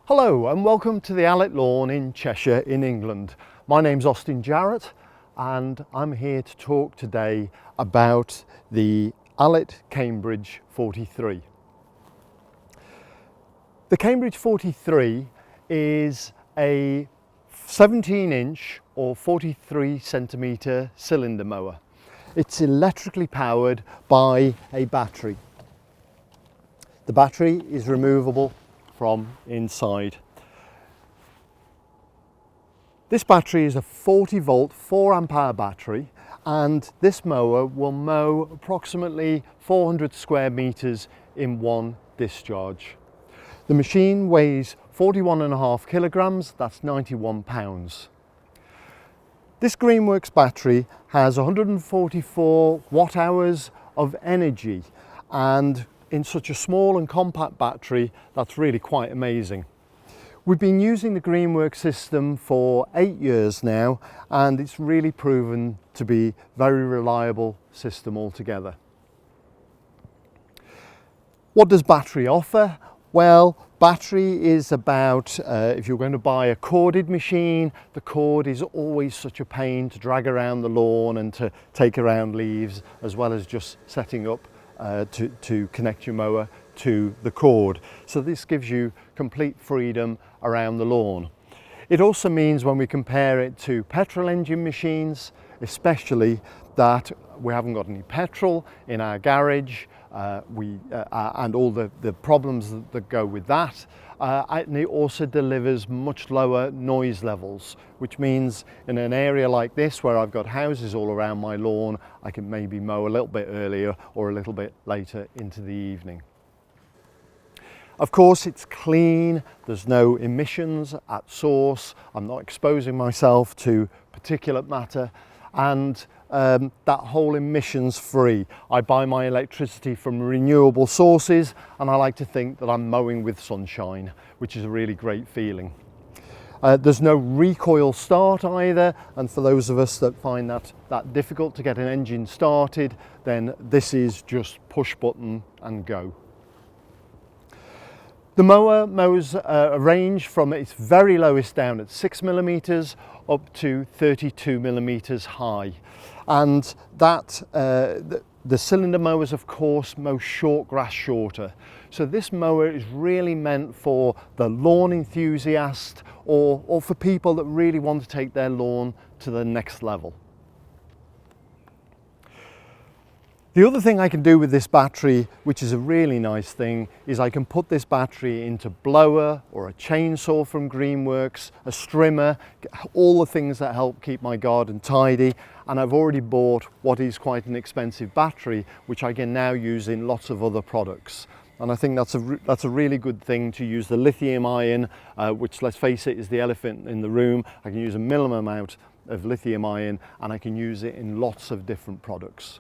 Hello and welcome to the Allett Lawn in Cheshire in England. My name's Austin Jarrett and I'm here to talk today about the Allett Cambridge 43. The Cambridge 43 is a 17-inch or 43 centimetre cylinder mower. It's electrically powered by a battery. The battery is removable from inside. This battery is a 40 volt 4 amp hour battery, and this mower will mow approximately 400 square meters in one discharge. The machine weighs 41.5 kilograms, that's 91 pounds. This Greenworks battery has 144 watt hours of energy, and in such a small and compact battery, that's really quite amazing. We've been using the Greenworks system for 8 years now, and it's really proven to be a very reliable system altogether. What does battery offer? Well, battery is about, if you're going to buy a corded machine, the cord is always such a pain to drag around the lawn and to take around leaves, as well as just setting up to connect your mower to the cord. So this gives you complete freedom around the lawn. It also means, when we compare it to petrol engine machines, especially, that we haven't got any petrol in our garage, and all the problems that go with that. And it also delivers much lower noise levels, which means in an area like this where I've got houses all around my lawn, I can maybe mow a little bit earlier or a little bit later into the evening. Of course, it's clean, there's no emissions at source, I'm not exposing myself to particulate matter, and that whole emissions free. I buy my electricity from renewable sources, and I like to think that I'm mowing with sunshine, which is a really great feeling. There's no recoil start either, and for those of us that find that difficult to get an engine started, then this is just push button and go. The mower mows a range from its very lowest down at 6 millimeters up to 32 millimeters high, and that the cylinder mowers, of course, mow short grass shorter. So this mower is really meant for the lawn enthusiast or for people that really want to take their lawn to the next level. The other thing I can do with this battery, which is a really nice thing, is I can put this battery into blower or a chainsaw from Greenworks, a strimmer, all the things that help keep my garden tidy. And I've already bought what is quite an expensive battery, which I can now use in lots of other products. And I think that's a really good thing, to use the lithium ion, which, let's face it, is the elephant in the room. I can use a minimum amount of lithium ion, and I can use it in lots of different products.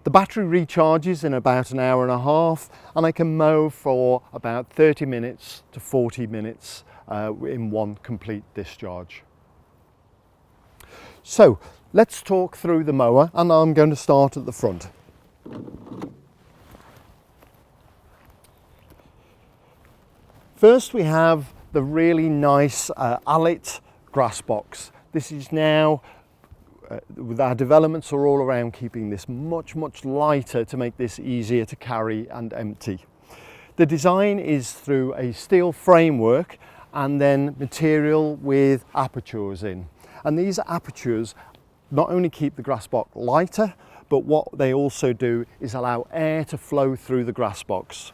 The battery recharges in about an hour and a half, and I can mow for about 30 minutes to 40 minutes in one complete discharge. So let's talk through the mower, and I'm going to start at the front. First, we have the really nice Allett grass box. This is now with our developments are all around keeping this much lighter to make this easier to carry and empty. The design is through a steel framework and then material with apertures in. And these apertures not only keep the grass box lighter, but what they also do is allow air to flow through the grass box.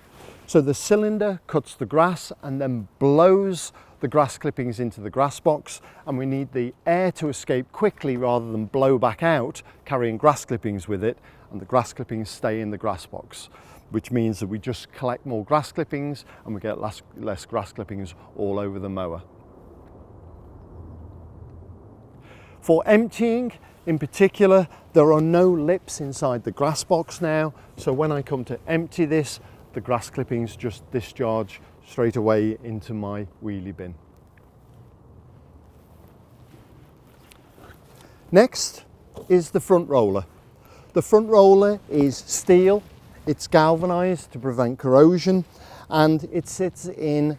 So the cylinder cuts the grass and then blows the grass clippings into the grass box, and we need the air to escape quickly rather than blow back out, carrying grass clippings with it, and the grass clippings stay in the grass box, which means that we just collect more grass clippings and we get less grass clippings all over the mower. For emptying in particular, there are no lips inside the grass box now, so when I come to empty this, the grass clippings just discharge straight away into my wheelie bin. Next is the front roller. The front roller is steel, it's galvanized to prevent corrosion, and it sits in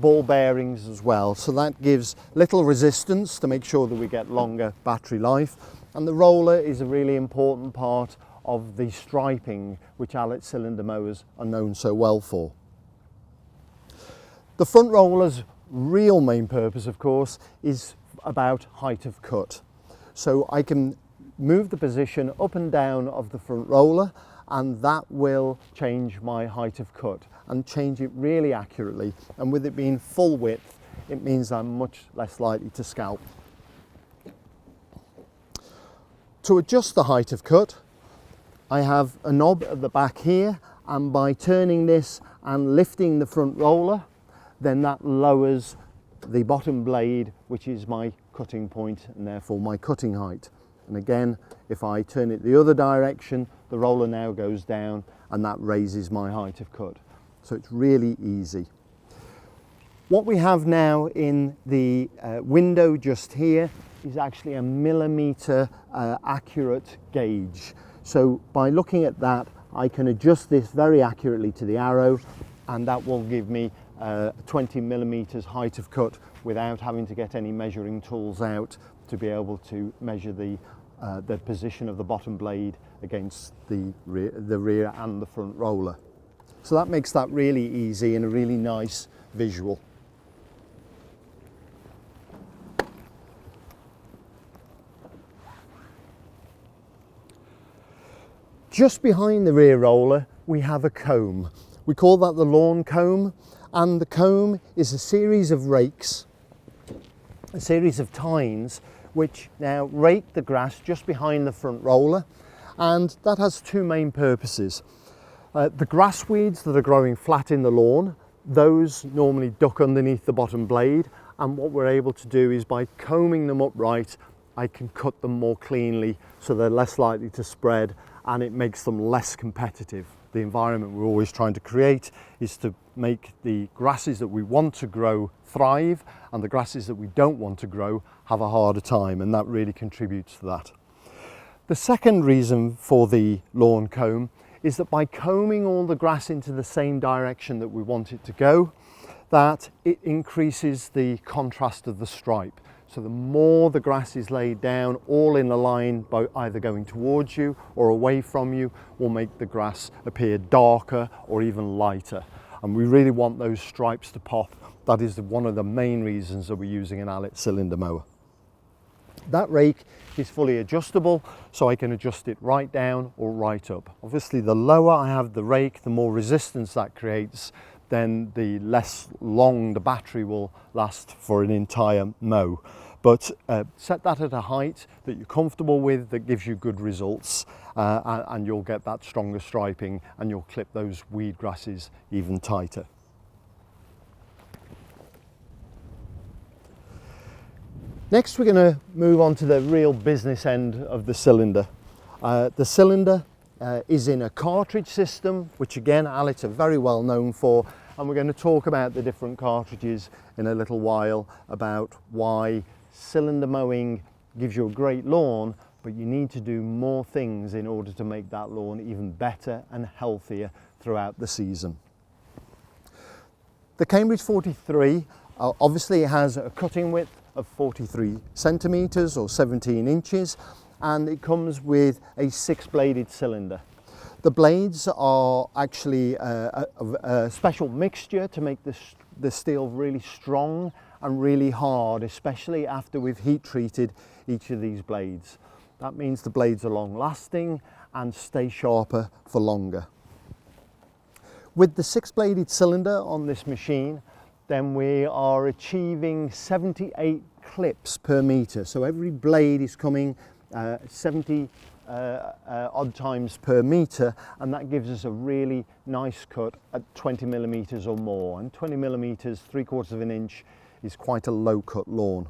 ball bearings as well, so that gives little resistance to make sure that we get longer battery life. And the roller is a really important part of the striping which Allett cylinder mowers are known so well for. The front roller's real main purpose, of course, is about height of cut. So I can move the position up and down of the front roller, and that will change my height of cut and change it really accurately. And with it being full width, it means I'm much less likely to scalp. To adjust the height of cut, I have a knob at the back here, and by turning this and lifting the front roller, then that lowers the bottom blade, which is my cutting point and therefore my cutting height. And again, if I turn it the other direction, the roller now goes down and that raises my height of cut. So it's really easy. What we have now in the window just here is actually a millimetre accurate gauge. So by looking at that, I can adjust this very accurately to the arrow, and that will give me 20 millimetres height of cut without having to get any measuring tools out to be able to measure the position of the bottom blade against the rear and the front roller. So that makes that really easy and a really nice visual. Just behind the rear roller we have a comb. We call that the lawn comb, and the comb is a series of rakes, a series of tines which now rake the grass just behind the front roller, and that has two main purposes. The grass weeds that are growing flat in the lawn, those normally duck underneath the bottom blade, and what we're able to do is by combing them upright, I can cut them more cleanly so they're less likely to spread, and it makes them less competitive. The environment we're always trying to create is to make the grasses that we want to grow thrive, and the grasses that we don't want to grow have a harder time, and that really contributes to that. The second reason for the lawn comb is that by combing all the grass into the same direction that we want it to go, that it increases the contrast of the stripe. So the more the grass is laid down all in a line, by either going towards you or away from you, will make the grass appear darker or even lighter. And we really want those stripes to pop. That is one of the main reasons that we're using an Allett cylinder mower. That rake is fully adjustable, so I can adjust it right down or right up. Obviously, the lower I have the rake, the more resistance that creates, then the less long the battery will last for an entire mow. But set that at a height that you're comfortable with, that gives you good results, and you'll get that stronger striping, and you'll clip those weed grasses even tighter. Next, we're going to move on to the real business end of the cylinder. The cylinder is in a cartridge system, which again Allett are very well known for, and we're going to talk about the different cartridges in a little while, about why cylinder mowing gives you a great lawn, but you need to do more things in order to make that lawn even better and healthier throughout the season. The Cambridge 43 obviously has a cutting width of 43 centimetres or 17 inches, and it comes with a 6-bladed cylinder. The blades are actually a special mixture to make the steel really strong and really hard, especially after we've heat treated each of these blades. That means the blades are long lasting and stay sharper for longer. With the 6-bladed cylinder on this machine, then we are achieving 78 clips per metre. So every blade is coming 70 odd times per metre, and that gives us a really nice cut at 20 millimetres or more. And 20 millimetres, 3/4 of an inch, is quite a low cut lawn.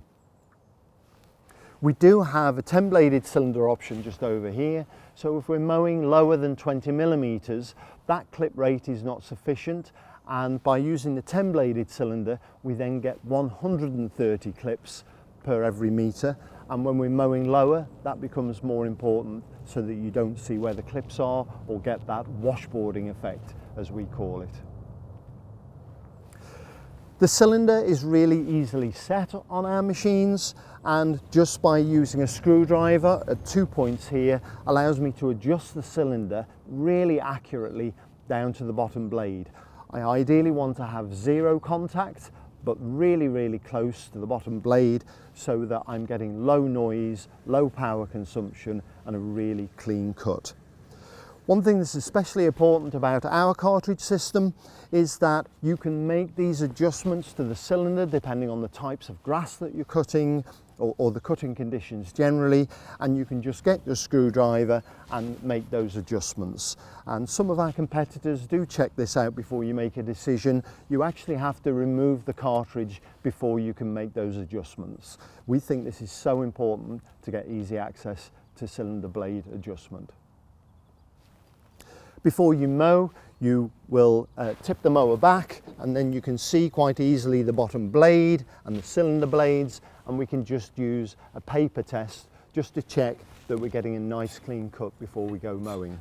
We do have a 10-bladed cylinder option just over here, so if we're mowing lower than 20 millimetres, that clip rate is not sufficient, and by using the 10-bladed cylinder we then get 130 clips per every metre, and when we're mowing lower that becomes more important so that you don't see where the clips are or get that washboarding effect, as we call it. The cylinder is really easily set on our machines, and just by using a screwdriver at 2 points here allows me to adjust the cylinder really accurately down to the bottom blade. I ideally want to have zero contact, but really close to the bottom blade so that I'm getting low noise, low power consumption and a really clean cut. One thing that's especially important about our cartridge system is that you can make these adjustments to the cylinder depending on the types of grass that you're cutting or the cutting conditions generally, and you can just get your screwdriver and make those adjustments. And some of our competitors do check this out before you make a decision. You actually have to remove the cartridge before you can make those adjustments. We think this is so important to get easy access to cylinder blade adjustment. Before you mow, you will tip the mower back, and then you can see quite easily the bottom blade and the cylinder blades, and we can just use a paper test just to check that we're getting a nice clean cut before we go mowing.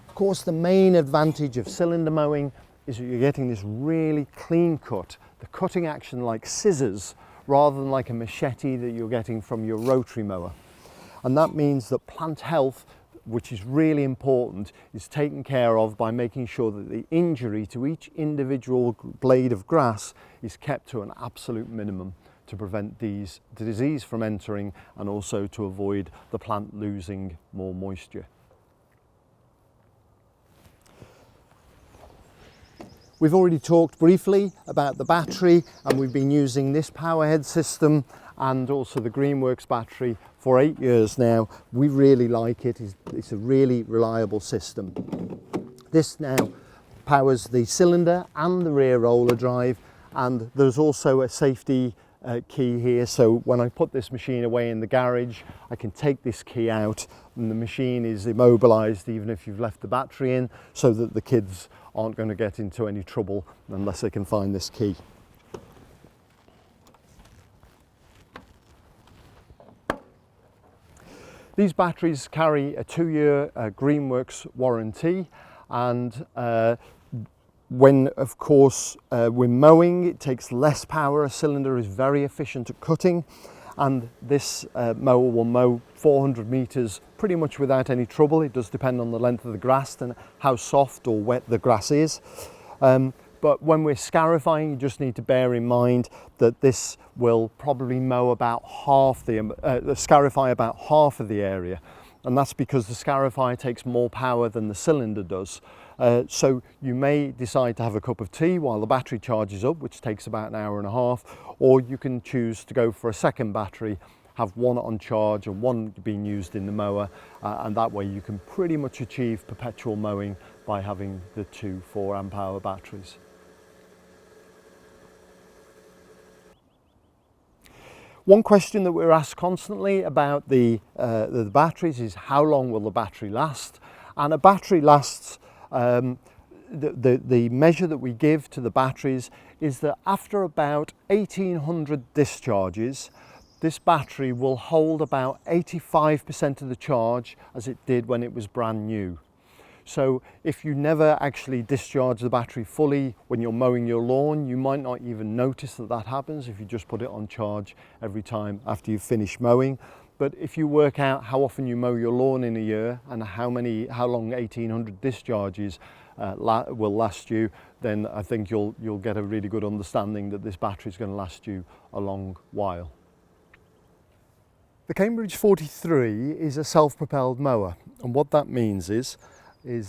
Of course, the main advantage of cylinder mowing is that you're getting this really clean cut, the cutting action like scissors rather than like a machete that you're getting from your rotary mower. And that means that plant health, which is really important, is taken care of by making sure that the injury to each individual blade of grass is kept to an absolute minimum to prevent the disease from entering and also to avoid the plant losing more moisture. We've already talked briefly about the battery, and we've been using this powerhead system and also the Greenworks battery for 8 years now. We really like it. It's a really reliable system. This now powers the cylinder and the rear roller drive, and there's also a safety key here, so when I put this machine away in the garage I can take this key out and the machine is immobilized even if you've left the battery in, so that the kids aren't going to get into any trouble unless they can find this key. These batteries carry a 2-year Greenworks warranty, and when of course we're mowing, it takes less power. A cylinder is very efficient at cutting, and this mower will mow 400 meters pretty much without any trouble. It does depend on the length of the grass and how soft or wet the grass is. But when we're scarifying, you just need to bear in mind that this will probably mow about half scarify about half of the area, and that's because the scarifier takes more power than the cylinder does. So you may decide to have a cup of tea while the battery charges up, which takes about an hour and a half, or you can choose to go for a second battery, have one on charge and one being used in the mower, and that way you can pretty much achieve perpetual mowing by having the two 4 amp hour batteries. One question that we're asked constantly about the batteries is how long will the battery last? And a battery lasts, the measure that we give to the batteries is that after about 1800 discharges, this battery will hold about 85% of the charge as it did when it was brand new. So if you never actually discharge the battery fully when you're mowing your lawn, you might not even notice that that happens if you just put it on charge every time after you've finished mowing. But if you work out how often you mow your lawn in a year and how long 1800 discharges will last you, then I think you'll get a really good understanding that this battery is going to last you a long while. The Cambridge 43 is a self-propelled mower, and what that means is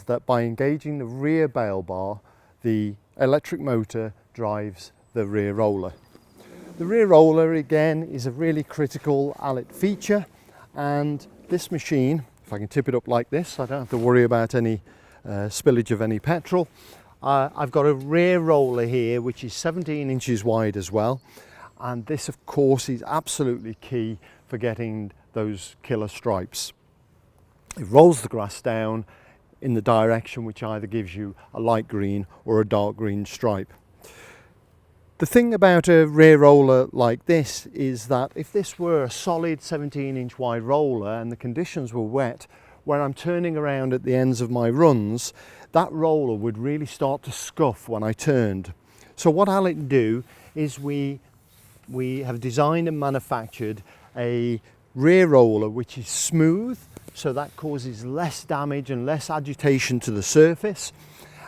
that by engaging the rear bail bar, the electric motor drives the rear roller. The rear roller again is a really critical Allett feature, and this machine, if I can tip it up like this, I don't have to worry about any spillage of any petrol. I've got a rear roller here which is 17 inches wide as well, and this of course is absolutely key for getting those killer stripes. It rolls the grass down in the direction which either gives you a light green or a dark green stripe. The thing about a rear roller like this is that if this were a solid 17-inch wide roller and the conditions were wet, when I'm turning around at the ends of my runs, that roller would really start to scuff when I turned. So what Allett do is we have designed and manufactured a rear roller which is smooth, so that causes less damage and less agitation to the surface,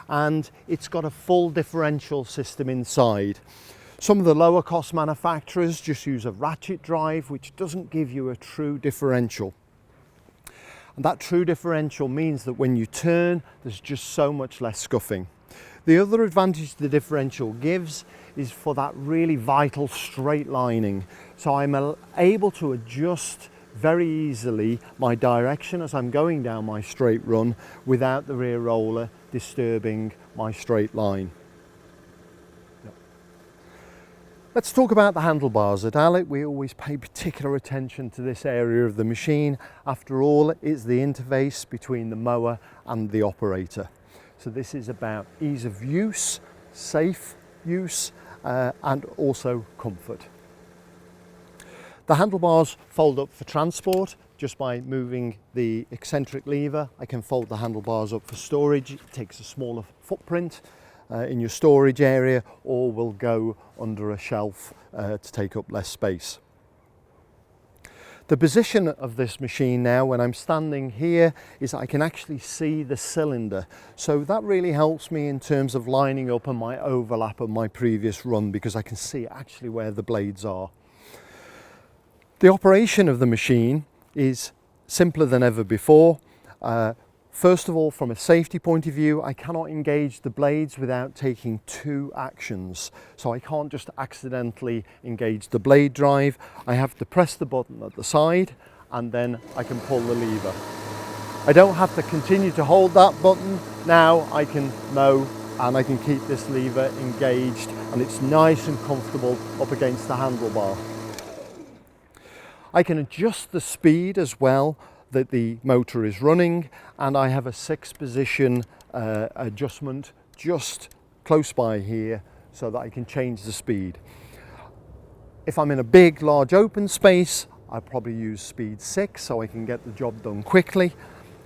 and it's got a full differential system inside. Some of the lower cost manufacturers just use a ratchet drive, which doesn't give you a true differential. And that true differential means that when you turn, there's just so much less scuffing. The other advantage the differential gives is for that really vital straight lining. So I'm able to adjust very easily my direction as I'm going down my straight run without the rear roller disturbing my straight line. Let's talk about the handlebars. At Allett, we always pay particular attention to this area of the machine. After all, it's the interface between the mower and the operator. So this is about ease of use, safe use, and also comfort. The handlebars fold up for transport. Just by moving the eccentric lever, I can fold the handlebars up for storage. It takes a smaller footprint in your storage area, or will go under a shelf to take up less space. The position of this machine now, when I'm standing here, is I can actually see the cylinder. So that really helps me in terms of lining up on my overlap of my previous run, because I can see actually where the blades are. The operation of the machine is simpler than ever before. First of all, from a safety point of view, I cannot engage the blades without taking two actions. So I can't just accidentally engage the blade drive. I have to press the button at the side and then I can pull the lever. I don't have to continue to hold that button. Now I can mow and I can keep this lever engaged, and it's nice and comfortable up against the handlebar. I can adjust the speed as well that the motor is running, and I have a 6-position adjustment just close by here so that I can change the speed. If I'm in a big large open space, I probably use speed 6 so I can get the job done quickly,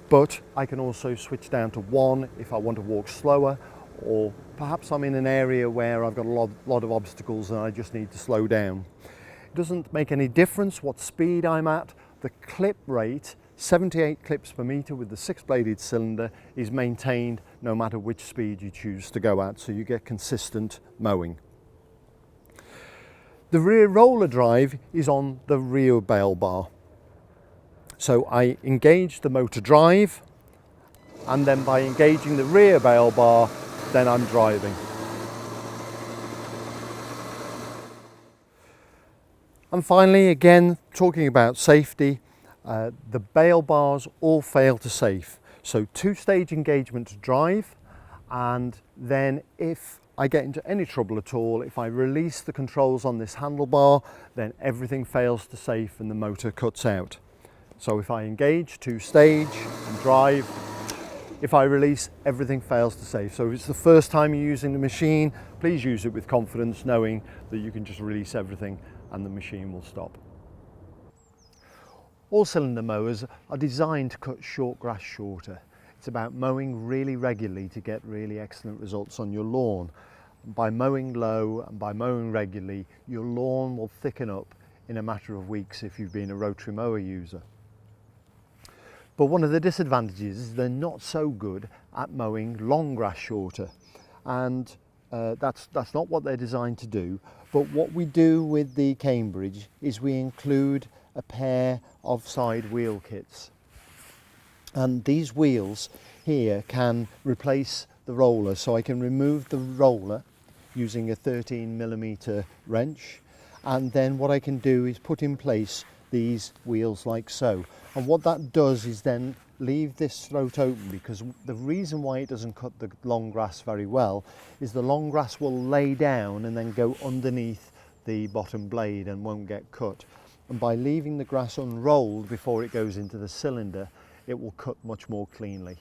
but I can also switch down to 1 if I want to walk slower, or perhaps I'm in an area where I've got a lot of obstacles and I just need to slow down. It doesn't make any difference what speed I'm at. The clip rate, 78 clips per meter with the 6-bladed cylinder, is maintained no matter which speed you choose to go at, so you get consistent mowing. The rear roller drive is on the rear bail bar. So I engage the motor drive, and then by engaging the rear bail bar, then I'm driving. And finally, again, talking about safety, the bail bars all fail to safe. So 2-stage engagement to drive, and then if I get into any trouble at all, if I release the controls on this handlebar, then everything fails to safe and the motor cuts out. So if I engage 2-stage and drive, if I release, everything fails to safe. So if it's the first time you're using the machine, please use it with confidence, knowing that you can just release everything and the machine will stop. All cylinder mowers are designed to cut short grass shorter. It's about mowing really regularly to get really excellent results on your lawn. By mowing low and by mowing regularly, your lawn will thicken up in a matter of weeks if you've been a rotary mower user. But one of the disadvantages is they're not so good at mowing long grass shorter, and that's not what they're designed to do. But what we do with the Cambridge is we include a pair of side wheel kits, and these wheels here can replace the roller. So I can remove the roller using a 13mm wrench, and then what I can do is put in place these wheels like so. And what that does is then leave this throat open, because the reason why it doesn't cut the long grass very well is the long grass will lay down and then go underneath the bottom blade and won't get cut. And by leaving the grass unrolled before it goes into the cylinder, it will cut much more cleanly.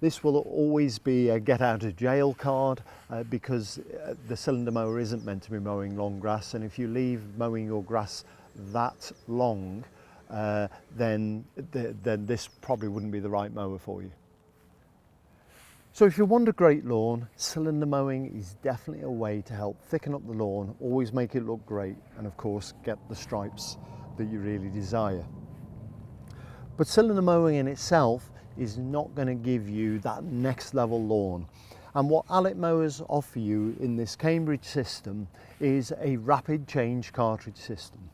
This will always be a get out of jail card because the cylinder mower isn't meant to be mowing long grass, and if you leave mowing your grass that long, then this probably wouldn't be the right mower for you. So if you want a great lawn, cylinder mowing is definitely a way to help thicken up the lawn, always make it look great, and of course get the stripes that you really desire. But cylinder mowing in itself is not going to give you that next level lawn. And what Allett mowers offer you in this Cambridge system is a rapid change cartridge system.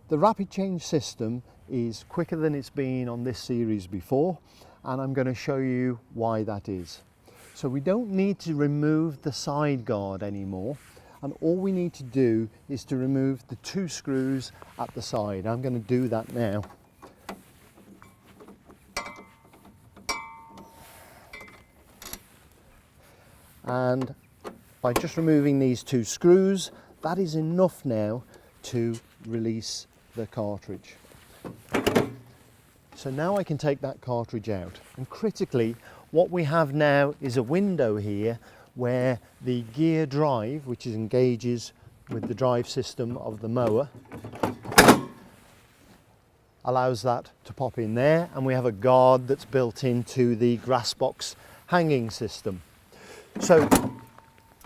The rapid change system is quicker than it's been on this series before, and I'm going to show you why that is. So we don't need to remove the side guard anymore, and all we need to do is to remove the 2 screws at the side. I'm going to do that now. And by just removing these 2 screws, that is enough now to release the cartridge. So now I can take that cartridge out, and critically what we have now is a window here where the gear drive, which engages with the drive system of the mower, allows that to pop in there, and we have a guard that's built into the grass box hanging system. So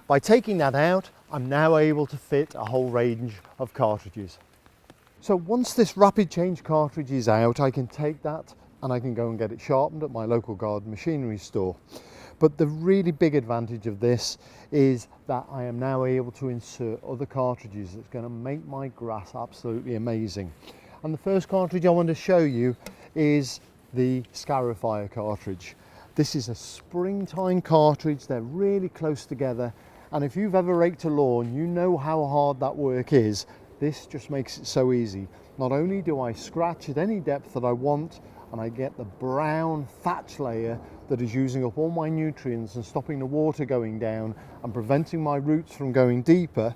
by taking that out, I'm now able to fit a whole range of cartridges. So once this rapid change cartridge is out, I can take that and I can go and get it sharpened at my local garden machinery store. But the really big advantage of this is that I am now able to insert other cartridges that's going to make my grass absolutely amazing. And the first cartridge I want to show you is the Scarifier cartridge. This is a springtime cartridge. They're really close together, and if you've ever raked a lawn, you know how hard that work is. This just makes it so easy. Not only do I scratch at any depth that I want, and I get the brown thatch layer that is using up all my nutrients and stopping the water going down and preventing my roots from going deeper,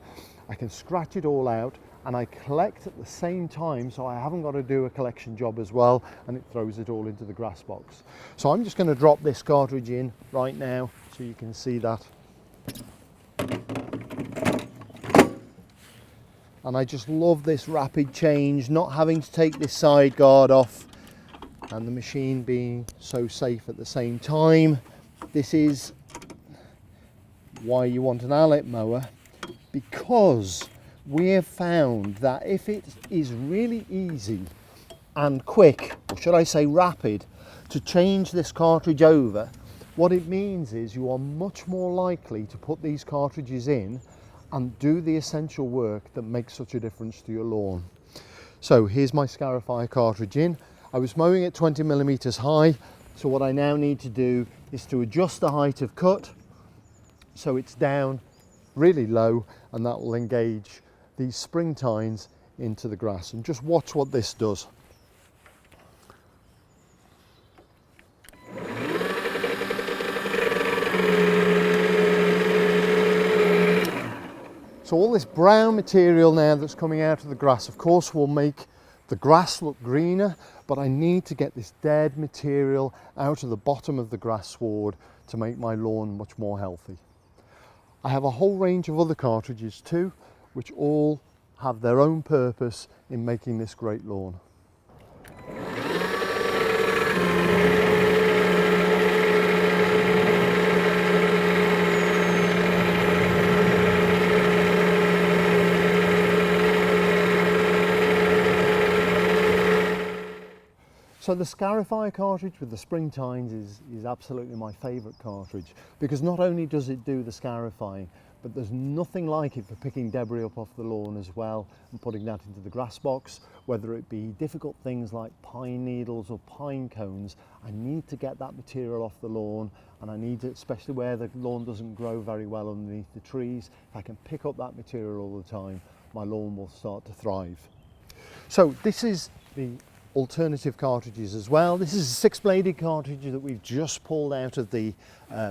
I can scratch it all out, and I collect at the same time, so I haven't got to do a collection job as well, and it throws it all into the grass box. So I'm just going to drop this cartridge in right now so you can see that. And I just love this rapid change, not having to take this side guard off, and the machine being so safe at the same time. This is why you want an Allett mower, because we have found that if it is really easy and quick, or should I say rapid, to change this cartridge over, what it means is you are much more likely to put these cartridges in and do the essential work that makes such a difference to your lawn. So here's my Scarifier cartridge in. I was mowing at 20 millimeters high, so what I now need to do is to adjust the height of cut so it's down really low, and that will engage these spring tines into the grass. And just watch what this does. So all this brown material now that's coming out of the grass, of course, will make the grass look greener, but I need to get this dead material out of the bottom of the grass sward to make my lawn much more healthy. I have a whole range of other cartridges too, which all have their own purpose in making this great lawn. So the Scarifier cartridge with the spring tines is absolutely my favourite cartridge, because not only does it do the scarifying, but there's nothing like it for picking debris up off the lawn as well and putting that into the grass box, whether it be difficult things like pine needles or pine cones. I need to get that material off the lawn, and I need to, especially where the lawn doesn't grow very well underneath the trees, if I can pick up that material all the time, my lawn will start to thrive. So this is the alternative cartridges as well. This is a 6-bladed cartridge that we've just pulled out of the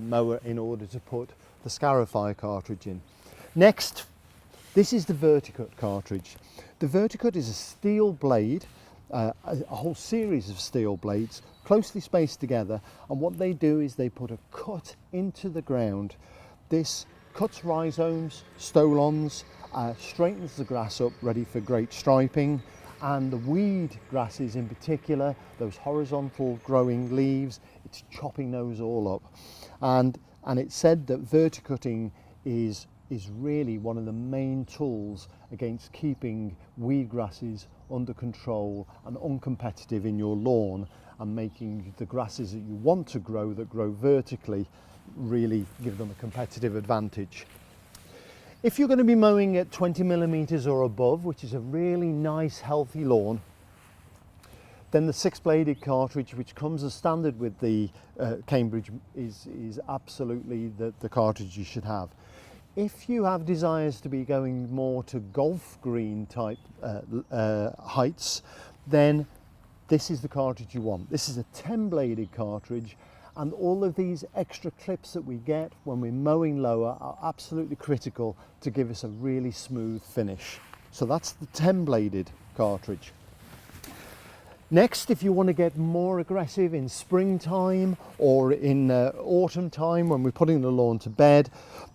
mower in order to put the Scarifier cartridge in. Next, this is the Verticut cartridge. The Verticut is a steel blade, a whole series of steel blades closely spaced together, and what they do is they put a cut into the ground. This cuts rhizomes, stolons, straightens the grass up ready for great striping, and the weed grasses in particular, those horizontal growing leaves, it it's chopping those all up. And it said that verticutting is really one of the main tools against keeping weed grasses under control and uncompetitive in your lawn, and making the grasses that you want to grow, that grow vertically, really give them a competitive advantage. If you're going to be mowing at 20 millimeters or above, which is a really nice healthy lawn, then the 6-bladed cartridge, which comes as standard with the Cambridge, is absolutely the cartridge you should have. If you have desires to be going more to golf green type heights, then this is the cartridge you want. This is a 10-bladed cartridge, and all of these extra clips that we get when we're mowing lower are absolutely critical to give us a really smooth finish. So that's the 10-bladed cartridge. Next, if you want to get more aggressive in springtime or in autumn time when we're putting the lawn to bed,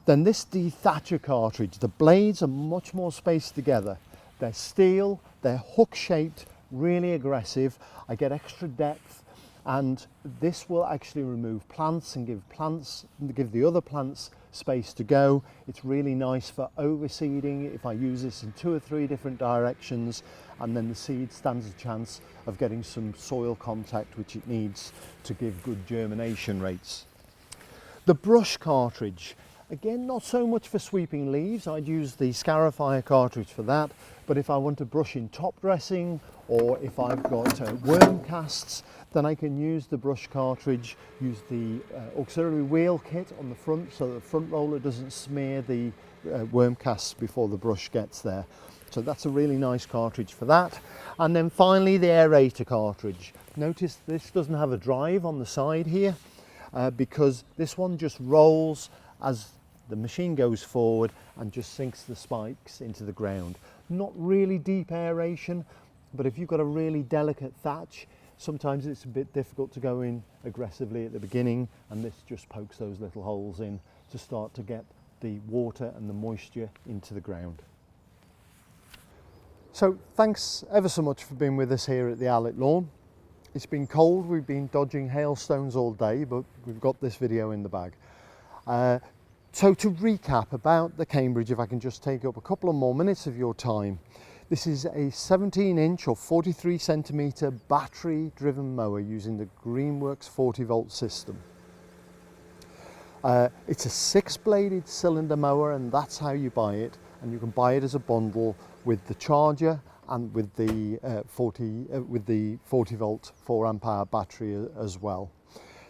then this dethatcher cartridge, the blades are much more spaced together. They're steel, they're hook shaped, really aggressive. I get extra depth, and this will actually remove plants and give the other plants space to go. It's really nice for overseeding if I use this in 2 or 3 different directions, and then the seed stands a chance of getting some soil contact, which it needs to give good germination rates. The brush cartridge, again, not so much for sweeping leaves. I'd use the Scarifier cartridge for that, but if I want to brush in top dressing, or if I've got worm casts, then I can use the brush cartridge, use the auxiliary wheel kit on the front so that the front roller doesn't smear the worm casts before the brush gets there. So that's a really nice cartridge for that. And then finally the aerator cartridge. Notice this doesn't have a drive on the side here because this one just rolls as the machine goes forward and just sinks the spikes into the ground. Not really deep aeration, but if you've got a really delicate thatch, sometimes it's a bit difficult to go in aggressively at the beginning, and this just pokes those little holes in to start to get the water and the moisture into the ground. So thanks ever so much for being with us here at the Allett lawn. It's been cold, we've been dodging hailstones all day, but we've got this video in the bag. So to recap about the Cambridge, if I can just take up a couple of more minutes of your time. This is a 17-inch or 43 centimetre battery driven mower using the Greenworks 40-volt system. It's a 6-bladed cylinder mower, and that's how you buy it, and you can buy it as a bundle with the charger and with the 40-volt 4-amp-hour battery as well.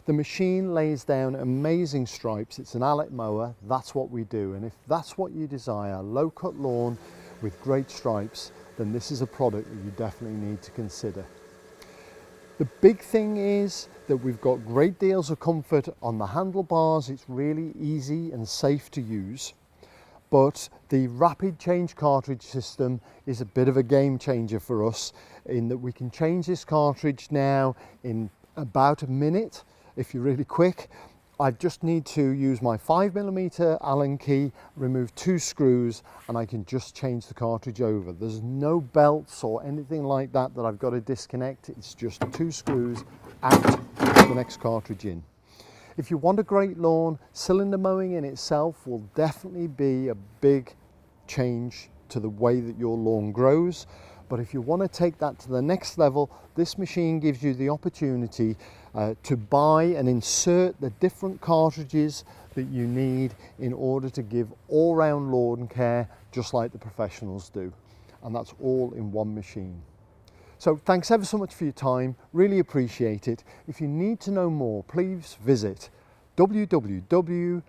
The machine lays down amazing stripes. It's an Allett mower, that's what we do, and if that's what you desire, low-cut lawn with great stripes, then this is a product that you definitely need to consider. The big thing is that we've got great deals of comfort on the handlebars. It's really easy and safe to use, but the rapid change cartridge system is a bit of a game changer for us in that we can change this cartridge now in about a minute if you're really quick. I just need to use my 5mm Allen key, remove 2 screws, and I can just change the cartridge over. There's no belts or anything like that I've got to disconnect. It's just 2 screws out, the next cartridge in. If you want a great lawn, cylinder mowing in itself will definitely be a big change to the way that your lawn grows. But if you want to take that to the next level, this machine gives you the opportunity to buy and insert the different cartridges that you need in order to give all-round lawn care just like the professionals do. And that's all in one machine. So thanks ever so much for your time, really appreciate it. If you need to know more, please visit www.allett.co.uk.